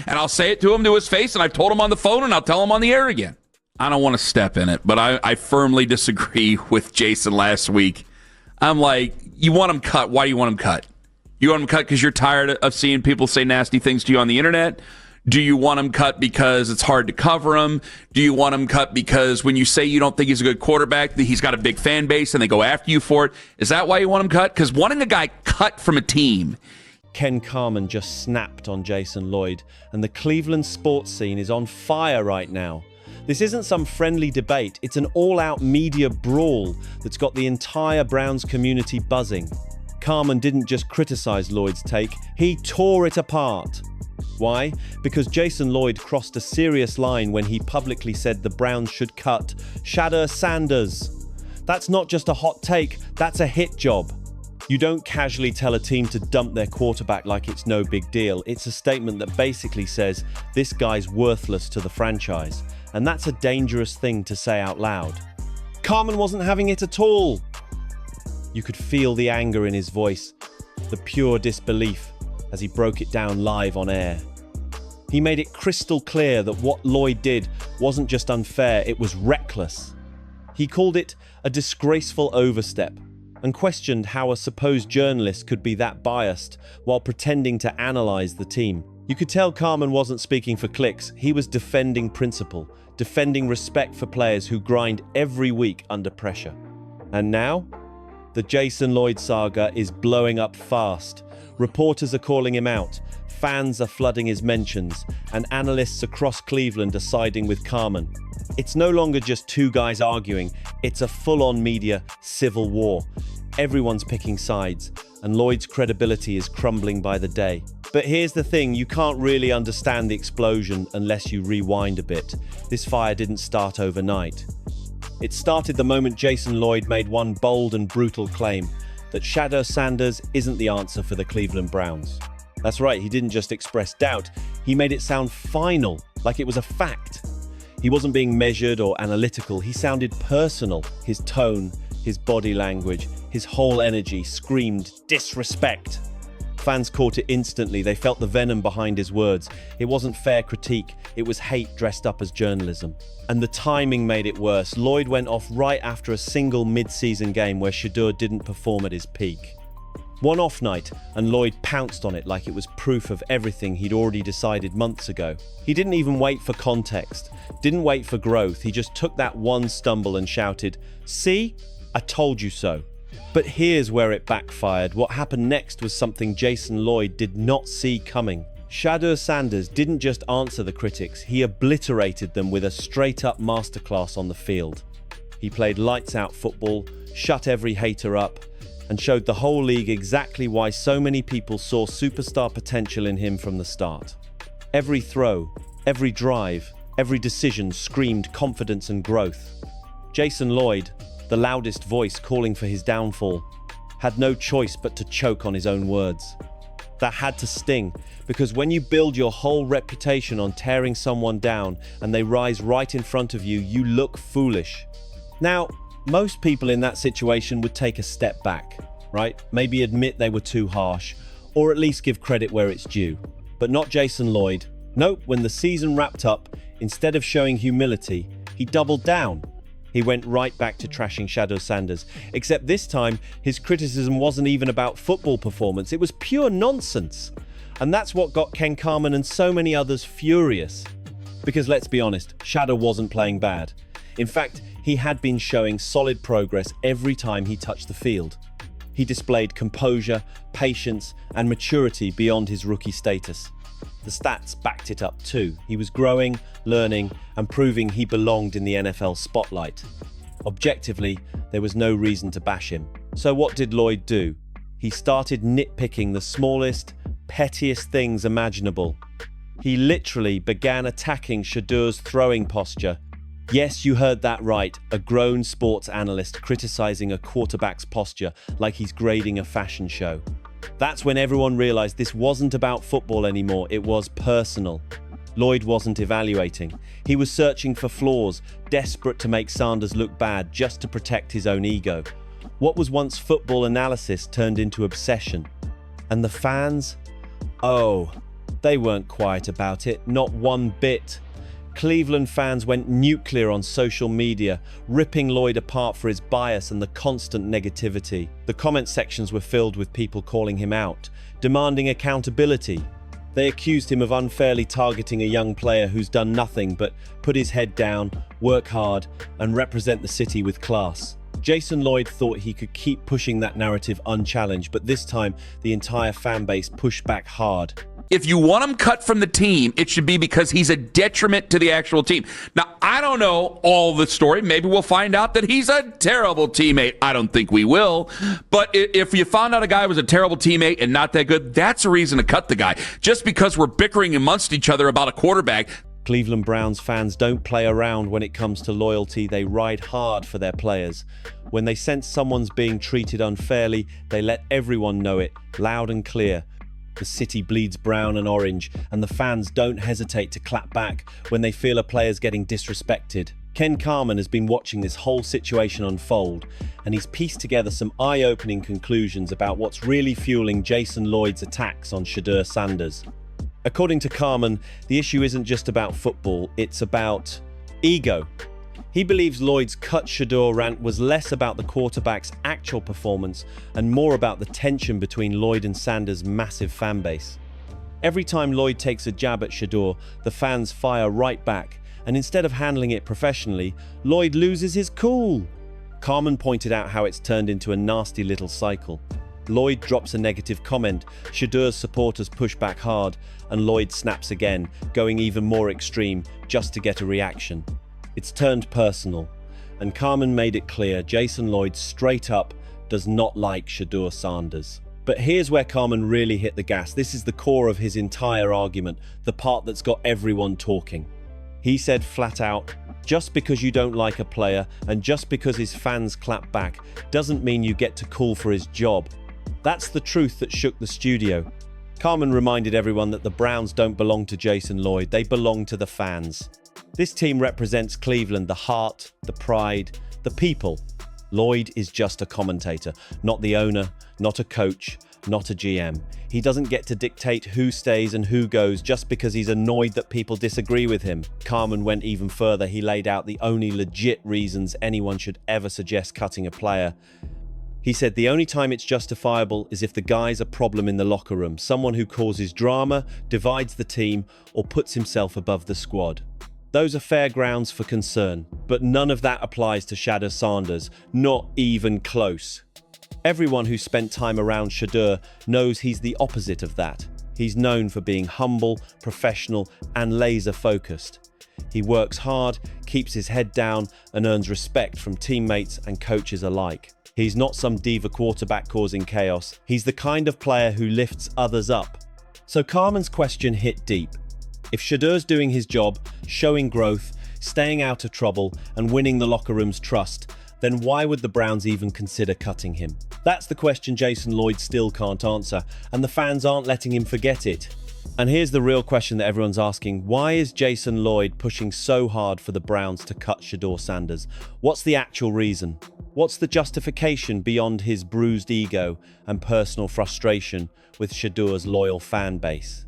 And I'll say it to him to his face, and I've told him on the phone, and I'll tell him on the air again. I don't want to step in it, but I firmly disagree with Jason last week. I'm like, you want him cut. Why do you want him cut? You want him cut because you're tired of seeing people say nasty things to you on the internet? Do you want him cut because it's hard to cover him? Do you want him cut because when you say you don't think he's a good quarterback, that he's got a big fan base and they go after you for it? Is that why you want him cut? Because wanting a guy cut from a team. Ken Carman just snapped on Jason Lloyd, and the Cleveland sports scene is on fire right now. This isn't some friendly debate, it's an all-out media brawl that's got the entire Browns community buzzing. Carman didn't just criticize Lloyd's take, he tore it apart. Why? Because Jason Lloyd crossed a serious line when he publicly said the Browns should cut Shedeur Sanders. That's not just a hot take, that's a hit job. You don't casually tell a team to dump their quarterback like it's no big deal. It's a statement that basically says, this guy's worthless to the franchise. And that's a dangerous thing to say out loud. Carman wasn't having it at all. You could feel the anger in his voice, the pure disbelief as he broke it down live on air. He made it crystal clear that what Lloyd did wasn't just unfair, it was reckless. He called it a disgraceful overstep and questioned how a supposed journalist could be that biased while pretending to analyze the team. You could tell Carman wasn't speaking for clicks, he was defending principle, defending respect for players who grind every week under pressure. And now, the Jason Lloyd saga is blowing up fast. Reporters are calling him out, fans are flooding his mentions, and analysts across Cleveland are siding with Carman. It's no longer just two guys arguing, it's a full-on media civil war. Everyone's picking sides, and Lloyd's credibility is crumbling by the day. But here's the thing, you can't really understand the explosion unless you rewind a bit. This fire didn't start overnight. It started the moment Jason Lloyd made one bold and brutal claim, that Shedeur Sanders isn't the answer for the Cleveland Browns. That's right, he didn't just express doubt, he made it sound final, like it was a fact. He wasn't being measured or analytical, he sounded personal. His tone, his body language, his whole energy screamed disrespect. Fans caught it instantly, they felt the venom behind his words. It wasn't fair critique, it was hate dressed up as journalism. And the timing made it worse. Lloyd went off right after a single mid-season game where Shedeur didn't perform at his peak. One off night, and Lloyd pounced on it like it was proof of everything he'd already decided months ago. He didn't even wait for context, didn't wait for growth, he just took that one stumble and shouted, "See? I told you so." But here's where it backfired. What happened next was something Jason Lloyd did not see coming. Shedeur Sanders didn't just answer the critics, he obliterated them with a straight-up masterclass on the field. He played lights-out football, shut every hater up, and showed the whole league exactly why so many people saw superstar potential in him from the start. Every throw, every drive, every decision screamed confidence and growth. Jason Lloyd, the loudest voice calling for his downfall, had no choice but to choke on his own words. That had to sting, because when you build your whole reputation on tearing someone down and they rise right in front of you, you look foolish. Now, most people in that situation would take a step back, right? Maybe admit they were too harsh, or at least give credit where it's due. But not Jason Lloyd. Nope, when the season wrapped up, instead of showing humility, he doubled down. He went right back to trashing Shedeur Sanders, except this time his criticism wasn't even about football performance, it was pure nonsense. And that's what got Ken Carman and so many others furious. Because let's be honest, Shedeur wasn't playing bad. In fact, he had been showing solid progress every time he touched the field. He displayed composure, patience, and maturity beyond his rookie status. The stats backed it up too. He was growing, learning, and proving he belonged in the NFL spotlight. Objectively, there was no reason to bash him. So what did Lloyd do? He started nitpicking the smallest, pettiest things imaginable. He literally began attacking Shedeur's throwing posture. Yes, you heard that right, a grown sports analyst criticizing a quarterback's posture like he's grading a fashion show. That's when everyone realized this wasn't about football anymore, it was personal. Lloyd wasn't evaluating. He was searching for flaws, desperate to make Sanders look bad just to protect his own ego. What was once football analysis turned into obsession. And the fans? Oh, They weren't quiet about it, not one bit. Cleveland fans went nuclear on social media, ripping Lloyd apart for his bias and the constant negativity. The comment sections were filled with people calling him out, demanding accountability. They accused him of unfairly targeting a young player who's done nothing but put his head down, work hard, and represent the city with class. Jason Lloyd thought he could keep pushing that narrative unchallenged, but this time the entire fan base pushed back hard. If you want him cut from the team, it should be because he's a detriment to the actual team. Now, I don't know all the story. Maybe we'll find out that he's a terrible teammate. I don't think we will. But if you found out a guy was a terrible teammate and not that good, that's a reason to cut the guy. Just because we're bickering amongst each other about a quarterback. Cleveland Browns fans don't play around when it comes to loyalty. They ride hard for their players. When they sense someone's being treated unfairly, they let everyone know it, loud and clear. The city bleeds brown and orange, and the fans don't hesitate to clap back when they feel a player's getting disrespected. Ken Carman has been watching this whole situation unfold, and he's pieced together some eye-opening conclusions about what's really fueling Jason Lloyd's attacks on Shedeur Sanders. According to Carman, the issue isn't just about football, it's about ego. He believes Lloyd's cut Shedeur rant was less about the quarterback's actual performance and more about the tension between Lloyd and Sanders' massive fan base. Every time Lloyd takes a jab at Shedeur, the fans fire right back, and instead of handling it professionally, Lloyd loses his cool. Carman pointed out how it's turned into a nasty little cycle. Lloyd drops a negative comment, Shedeur's supporters push back hard, and Lloyd snaps again, going even more extreme just to get a reaction. It's turned personal, and Carman made it clear Jason Lloyd straight up does not like Shedeur Sanders. But here's where Carman really hit the gas. This is the core of his entire argument, the part that's got everyone talking. He said flat out, just because you don't like a player and just because his fans clap back doesn't mean you get to call for his job. That's the truth that shook the studio. Carman reminded everyone that the Browns don't belong to Jason Lloyd, they belong to the fans. This team represents Cleveland, the heart, the pride, the people. Lloyd is just a commentator, not the owner, not a coach, not a GM. He doesn't get to dictate who stays and who goes just because he's annoyed that people disagree with him. Carman went even further. He laid out the only legit reasons anyone should ever suggest cutting a player. He said the only time it's justifiable is if the guy's a problem in the locker room, someone who causes drama, divides the team, or puts himself above the squad. Those are fair grounds for concern, but none of that applies to Shedeur Sanders, not even close. Everyone who spent time around Shedeur knows he's the opposite of that. He's known for being humble, professional, and laser-focused. He works hard, keeps his head down, and earns respect from teammates and coaches alike. He's not some diva quarterback causing chaos. He's the kind of player who lifts others up. So Carman's question hit deep. If Shedeur's doing his job, showing growth, staying out of trouble, and winning the locker room's trust, then why would the Browns even consider cutting him? That's the question Jason Lloyd still can't answer, and the fans aren't letting him forget it. And here's the real question that everyone's asking. Why is Jason Lloyd pushing so hard for the Browns to cut Shedeur Sanders? What's the actual reason? What's the justification beyond his bruised ego and personal frustration with Shedeur's loyal fan base?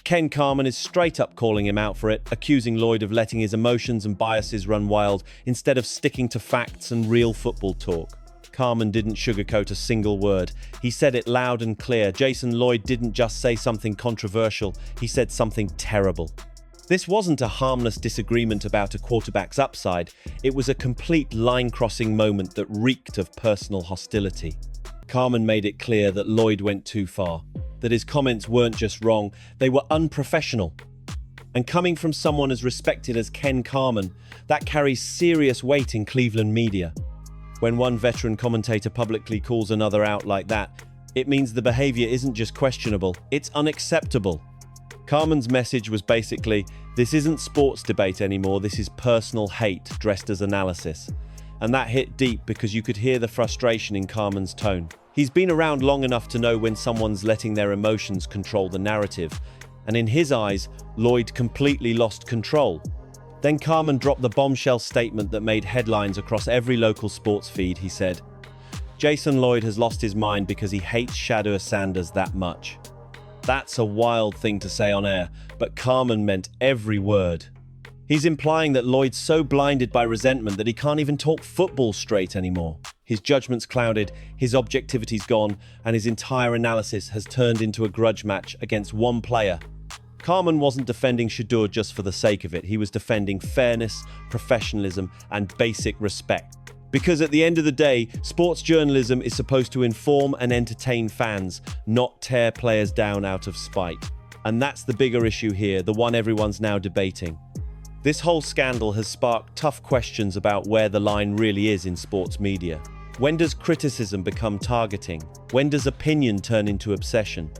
Ken Carman is straight up calling him out for it, accusing Lloyd of letting his emotions and biases run wild instead of sticking to facts and real football talk. Carman didn't sugarcoat a single word. He said it loud and clear. Jason Lloyd didn't just say something controversial, he said something terrible. This wasn't a harmless disagreement about a quarterback's upside, it was a complete line-crossing moment that reeked of personal hostility. Carman made it clear that Lloyd went too far, that his comments weren't just wrong, they were unprofessional. And coming from someone as respected as Ken Carman, that carries serious weight in Cleveland media. When one veteran commentator publicly calls another out like that, it means the behavior isn't just questionable, it's unacceptable. Carman's message was basically, this isn't sports debate anymore, this is personal hate dressed as analysis. And that hit deep because you could hear the frustration in Carman's tone. He's been around long enough to know when someone's letting their emotions control the narrative. And in his eyes, Lloyd completely lost control. Then Carman dropped the bombshell statement that made headlines across every local sports feed. He said, Jason Lloyd has lost his mind because he hates Shedeur Sanders that much. That's a wild thing to say on air, but Carman meant every word. He's implying that Lloyd's so blinded by resentment that he can't even talk football straight anymore. His judgment's clouded, his objectivity's gone, and his entire analysis has turned into a grudge match against one player. Carman wasn't defending Shedeur just for the sake of it. He was defending fairness, professionalism, and basic respect. Because at the end of the day, sports journalism is supposed to inform and entertain fans, not tear players down out of spite. And that's the bigger issue here, the one everyone's now debating. This whole scandal has sparked tough questions about where the line really is in sports media. When does criticism become targeting? When does opinion turn into obsession?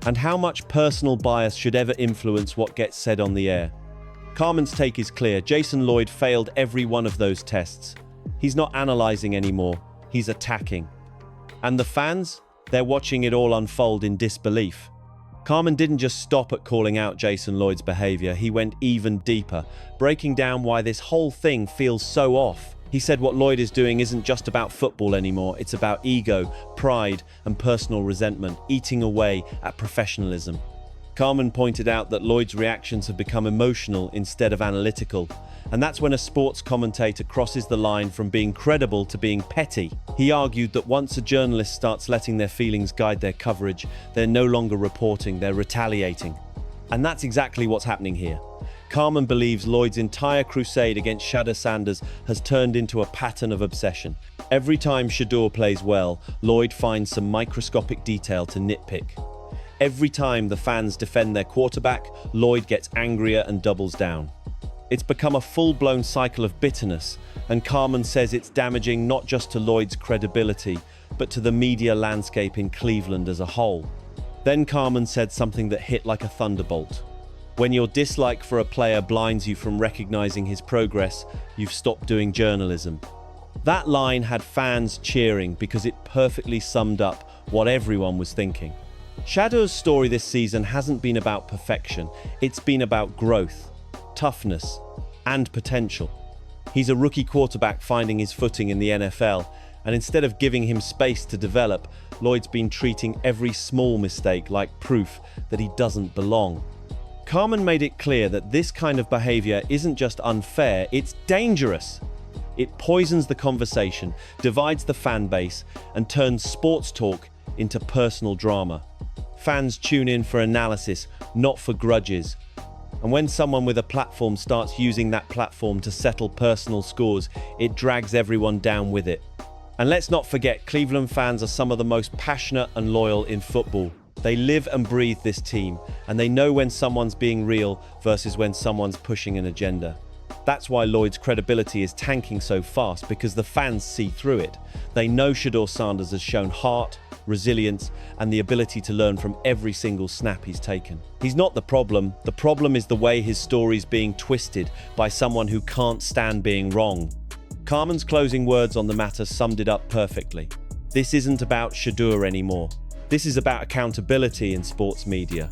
And how much personal bias should ever influence what gets said on the air? Carman's take is clear. Jason Lloyd failed every one of those tests. He's not analysing anymore, he's attacking. And the fans? They're watching it all unfold in disbelief. Carman didn't just stop at calling out Jason Lloyd's behaviour, he went even deeper, breaking down why this whole thing feels so off. He said what Lloyd is doing isn't just about football anymore, it's about ego, pride, and personal resentment, eating away at professionalism. Carman pointed out that Lloyd's reactions have become emotional instead of analytical, and that's when a sports commentator crosses the line from being credible to being petty. He argued that once a journalist starts letting their feelings guide their coverage, they're no longer reporting, they're retaliating. And that's exactly what's happening here. Carman believes Lloyd's entire crusade against Shedeur Sanders has turned into a pattern of obsession. Every time Shedeur plays well, Lloyd finds some microscopic detail to nitpick. Every time the fans defend their quarterback, Lloyd gets angrier and doubles down. It's become a full-blown cycle of bitterness, and Carman says it's damaging not just to Lloyd's credibility, but to the media landscape in Cleveland as a whole. Then Carman said something that hit like a thunderbolt. When your dislike for a player blinds you from recognizing his progress, you've stopped doing journalism. That line had fans cheering because it perfectly summed up what everyone was thinking. Shedeur's story this season hasn't been about perfection, it's been about growth, toughness, and potential. He's a rookie quarterback finding his footing in the NFL, and instead of giving him space to develop, Lloyd's been treating every small mistake like proof that he doesn't belong. Carman made it clear that this kind of behavior isn't just unfair, it's dangerous. It poisons the conversation, divides the fan base, and turns sports talk into personal drama. Fans tune in for analysis, not for grudges. And when someone with a platform starts using that platform to settle personal scores, it drags everyone down with it. And let's not forget, Cleveland fans are some of the most passionate and loyal in football. They live and breathe this team, and they know when someone's being real versus when someone's pushing an agenda. That's why Lloyd's credibility is tanking so fast, because the fans see through it. They know Shedeur Sanders has shown heart, resilience, and the ability to learn from every single snap he's taken. He's not the problem is the way his story's being twisted by someone who can't stand being wrong. Carman's closing words on the matter summed it up perfectly. This isn't about Shedeur anymore. This is about accountability in sports media.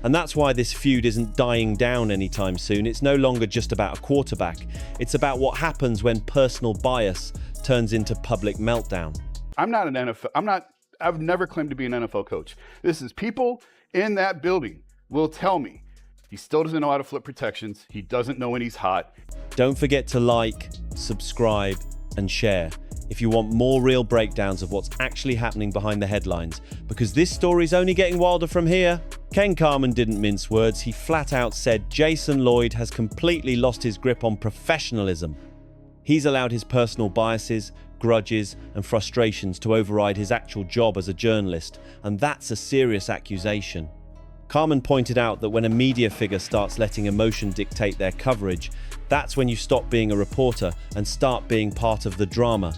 And that's why this feud isn't dying down anytime soon. It's no longer just about a quarterback. It's about what happens when personal bias turns into public meltdown. I've never claimed to be an NFL coach. This is people in that building will tell me he still doesn't know how to flip protections. He doesn't know when he's hot. Don't forget to like, subscribe, and share if you want more real breakdowns of what's actually happening behind the headlines, because this story's only getting wilder from here. Ken Carman didn't mince words. He flat out said Jason Lloyd has completely lost his grip on professionalism. He's allowed his personal biases, grudges, and frustrations to override his actual job as a journalist, and that's a serious accusation. Carman pointed out that when a media figure starts letting emotion dictate their coverage, that's when you stop being a reporter and start being part of the drama.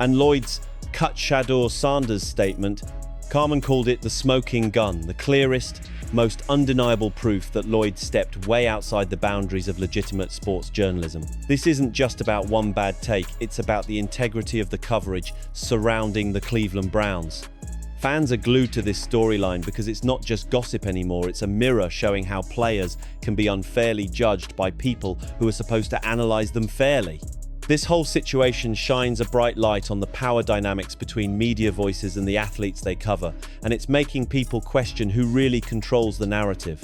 And Lloyd's "cut Shedeur Sanders" statement, Carman called it the smoking gun, the clearest, most undeniable proof that Lloyd stepped way outside the boundaries of legitimate sports journalism. This isn't just about one bad take, it's about the integrity of the coverage surrounding the Cleveland Browns. Fans are glued to this storyline because it's not just gossip anymore, it's a mirror showing how players can be unfairly judged by people who are supposed to analyze them fairly. This whole situation shines a bright light on the power dynamics between media voices and the athletes they cover, and it's making people question who really controls the narrative.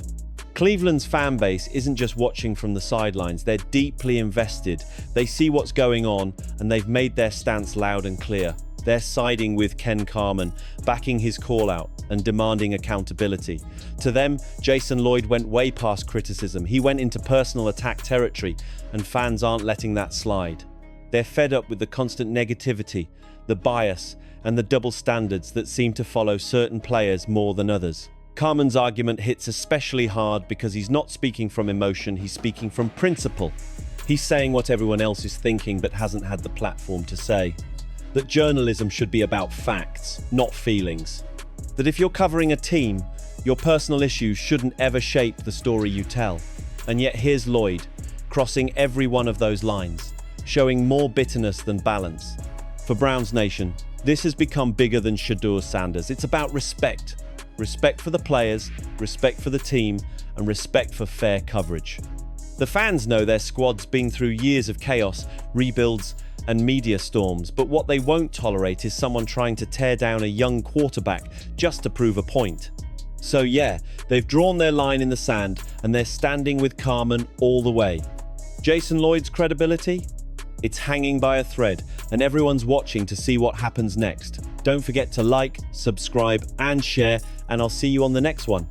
Cleveland's fan base isn't just watching from the sidelines, they're deeply invested. They see what's going on, and they've made their stance loud and clear. They're siding with Ken Carman, backing his call-out and demanding accountability. To them, Jason Lloyd went way past criticism. He went into personal attack territory, and fans aren't letting that slide. They're fed up with the constant negativity, the bias, and the double standards that seem to follow certain players more than others. Carman's argument hits especially hard because he's not speaking from emotion, he's speaking from principle. He's saying what everyone else is thinking but hasn't had the platform to say. That journalism should be about facts, not feelings. That if you're covering a team, your personal issues shouldn't ever shape the story you tell. And yet here's Lloyd, crossing every one of those lines, showing more bitterness than balance. For Browns Nation, this has become bigger than Shedeur Sanders. It's about respect. Respect for the players, respect for the team, and respect for fair coverage. The fans know their squad's been through years of chaos, rebuilds, and media storms, but what they won't tolerate is someone trying to tear down a young quarterback just to prove a point. So yeah, they've drawn their line in the sand, and they're standing with Carman all the way. Jason Lloyd's credibility? It's hanging by a thread, and everyone's watching to see what happens next. Don't forget to like, subscribe, and share, and I'll see you on the next one.